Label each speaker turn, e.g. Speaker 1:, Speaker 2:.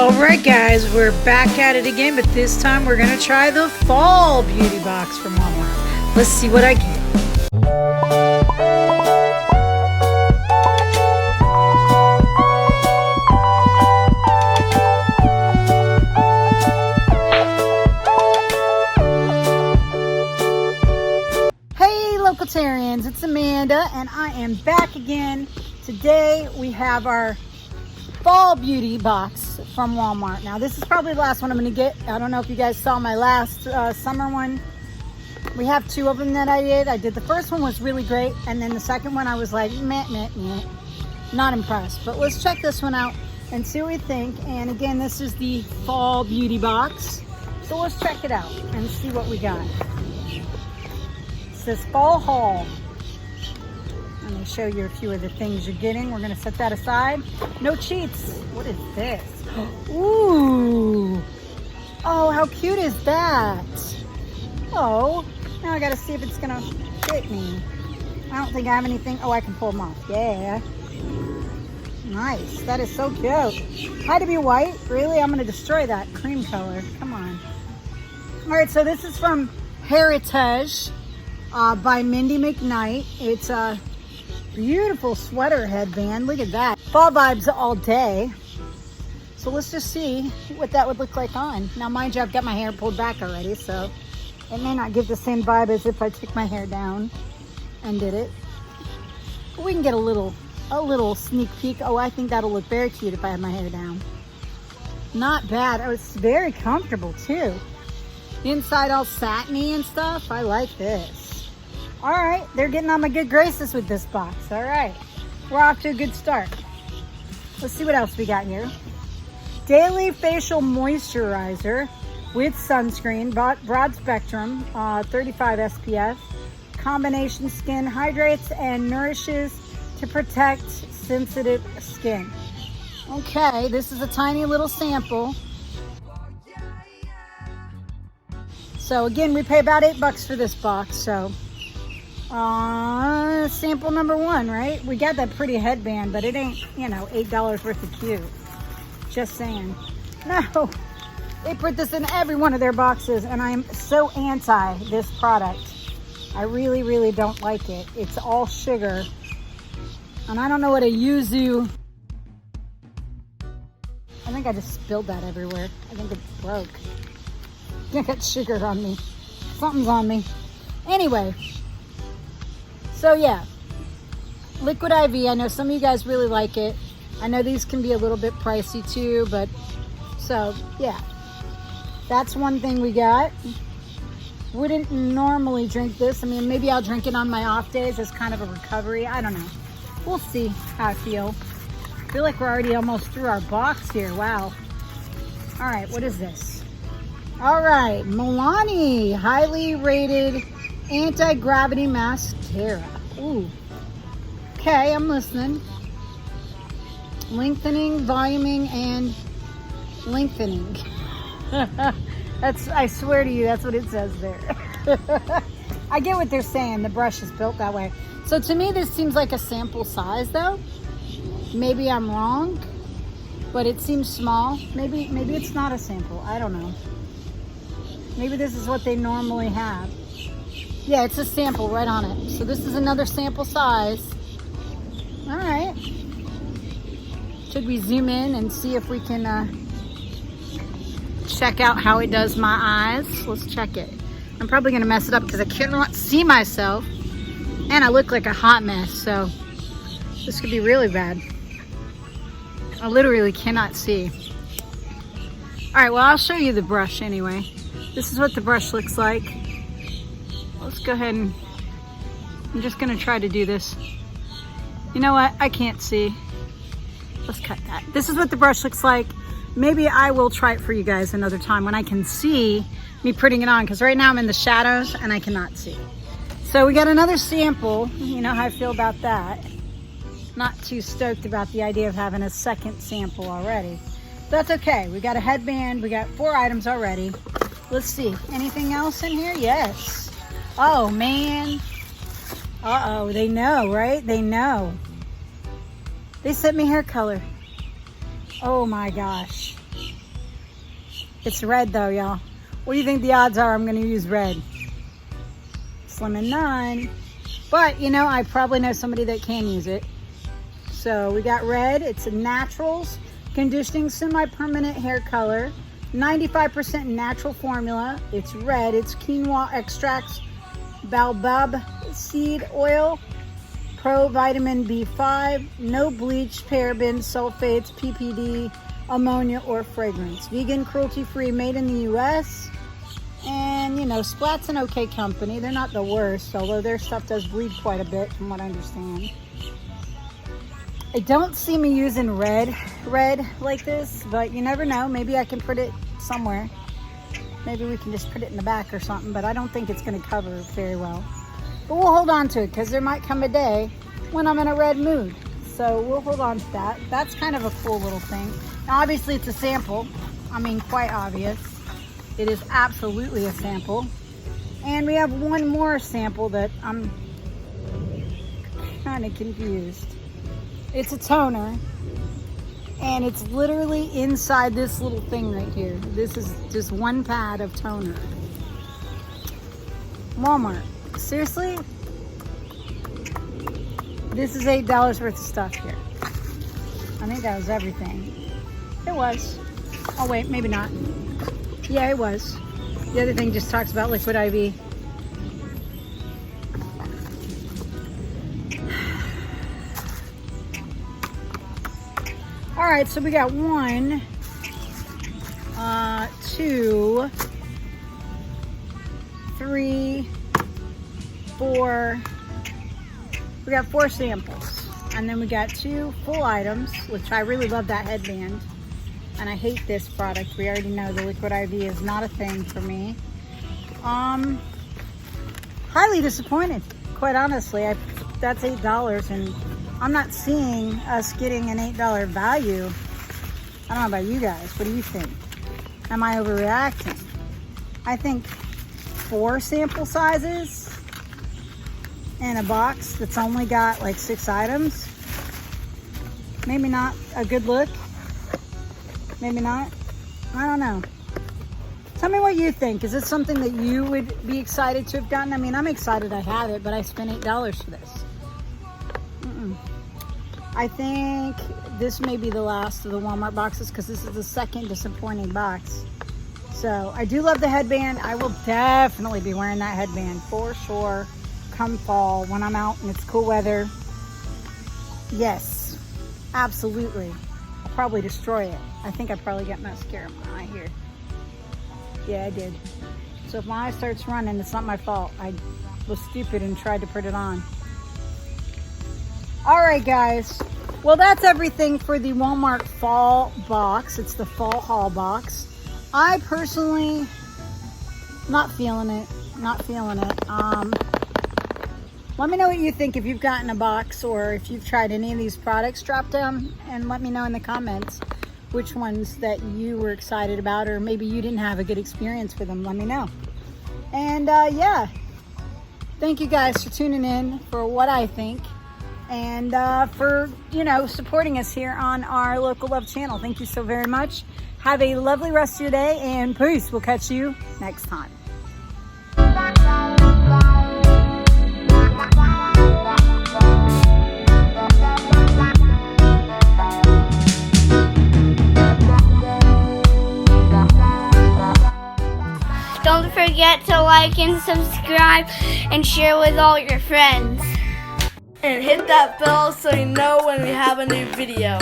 Speaker 1: Alright guys, we're back at it again, but this time we're going to try the fall beauty box from Walmart. Let's see what I get. Hey Localtarians, it's Amanda and I am back again. Today we have our fall beauty box from Walmart. Now this is probably the last one I'm going to get. I don't know if you guys saw my last summer one. We have two of them that I did. I did the first one was really great, and then the second one I was like meh. Not impressed. But let's check this one out and see what we think. And again, this is the fall beauty box, so let's check it out and see what we got. It says fall haul. Let me show you a few of the things you're getting. We're going to set that aside. No cheats. What is this? Ooh. Oh, how cute is that? Oh, now I got to see if it's going to fit me. I don't think I have anything. Oh, I can pull them off. Yeah. Nice. That is so cute. Had to be white. Really? I'm going to destroy that cream color. Come on. All right, so this is from Heritage by Mindy McKnight. It's a beautiful sweater headband. Look at that. Fall vibes all day. So let's just see what that would look like on. Now mind you, I've got my hair pulled back already, so it may not give the same vibe as if I took my hair down and did it. But we can get a little sneak peek. Oh, I think that'll look very cute if I had my hair down. Not bad. Oh, it's very comfortable too. The inside all satiny and stuff. I like this. All right, they're getting on my good graces with this box. All right, we're off to a good start. Let's see what else we got here. Daily facial moisturizer with sunscreen, broad spectrum, 35 SPF. Combination skin hydrates and nourishes to protect sensitive skin. Okay, this is a tiny little sample. So again, we pay about $8 for this box, so sample number one, right? We got that pretty headband, but it ain't, you know, $8 worth of cute. Just saying. No, they put this in every one of their boxes, and I am so anti this product. I really, really don't like it. It's all sugar, and I don't know what a yuzu. I think I just spilled that everywhere. I think it broke. I got sugar on me. Something's on me. Anyway. So yeah, Liquid IV, I know some of you guys really like it. I know these can be a little bit pricey too, but so yeah, that's one thing we got. Wouldn't normally drink this. I mean, maybe I'll drink it on my off days as kind of a recovery. I don't know. We'll see how I feel. I feel like we're already almost through our box here. Wow. All right, what is this? All right, Milani, highly rated anti-gravity mascara. Ooh. Okay, I'm listening. Lengthening, voluming, and lengthening. I swear to you, that's what it says there. I get what they're saying. The brush is built that way. So to me, this seems like a sample size though. Maybe I'm wrong, but it seems small. Maybe it's not a sample. I don't know. Maybe this is what they normally have. Yeah, it's a sample right on it. So this is another sample size. All right. Should we zoom in and see if we can check out how it does my eyes? Let's check it. I'm probably gonna mess it up because I cannot see myself. And I look like a hot mess, so this could be really bad. I literally cannot see. All right, well, I'll show you the brush anyway. This is what the brush looks like. Let's go ahead and I'm just gonna try to do this. You know what? I can't see. Let's cut that. This is what the brush looks like. Maybe I will try it for you guys another time when I can see me putting it on, because right now I'm in the shadows and I cannot see. So we got another sample. You know how I feel about that. Not too stoked about the idea of having a second sample already. That's okay. We got a headband. We got 4 items already. Let's see. Anything else in here? Yes. Oh, man. Uh-oh. They know, right? They know. They sent me hair color. Oh, my gosh. It's red though, y'all. What do you think the odds are I'm gonna use red? Slim and none. But, you know, I probably know somebody that can use it. So we got red. It's a naturals, conditioning, semi-permanent hair color. 95% natural formula. It's red. It's quinoa extracts, baobab seed oil, pro vitamin B5, no bleach, parabens, sulfates, PPD, ammonia, or fragrance. Vegan, cruelty-free, made in the US. And, you know, Splat's an okay company. They're not the worst, although their stuff does bleed quite a bit from what I understand. I don't see me using red like this, but you never know. Maybe I can put it somewhere. Maybe we can just put it in the back or something, but I don't think it's going to cover very well. But we'll hold on to it because there might come a day when I'm in a red mood. So we'll hold on to that. That's kind of a cool little thing. Now, obviously, it's a sample. I mean, quite obvious. It is absolutely a sample. And we have one more sample that I'm kind of confused. It's a toner, and it's literally inside this little thing right here. This is just one pad of toner. Walmart. Seriously? This is $8 worth of stuff here. I think that was everything. It was. Oh wait, maybe not. Yeah, it was. The other thing just talks about liquid IV. All right, so we got 1, 2, 3, 4. We got 4 samples. And then we got 2 full items, which I really love that headband. And I hate this product. We already know the liquid IV is not a thing for me. Highly disappointed, quite honestly. That's $8, and I'm not seeing us getting an $8 value. I don't know about you guys. What do you think? Am I overreacting? I think 4 sample sizes in a box that's only got like 6 items. Maybe not a good look. Maybe not. I don't know. Tell me what you think. Is it something that you would be excited to have gotten? I mean, I'm excited I have it, but I spent $8 for this. I think this may be the last of the Walmart boxes because this is the second disappointing box. So I do love the headband. I will definitely be wearing that headband for sure come fall when I'm out and it's cool weather. Yes, absolutely. I'll probably destroy it. I think I probably got mascara in my eye here. Yeah, I did. So if my eye starts running, it's not my fault. I was stupid and tried to put it on. All right, guys. Well, that's everything for the Walmart fall box. It's the fall haul box. I personally, not feeling it. Not feeling it. Let me know what you think if you've gotten a box or if you've tried any of these products. Drop them and let me know in the comments which ones that you were excited about, or maybe you didn't have a good experience with them. Let me know. And yeah, thank you guys for tuning in for what I think. And for, you know, supporting us here on our Local Love channel. Thank you so very much. Have a lovely rest of your day, and peace. We'll catch you next time.
Speaker 2: Don't forget to like and subscribe and share with all your friends.
Speaker 3: And hit that bell so you know when we have a new video.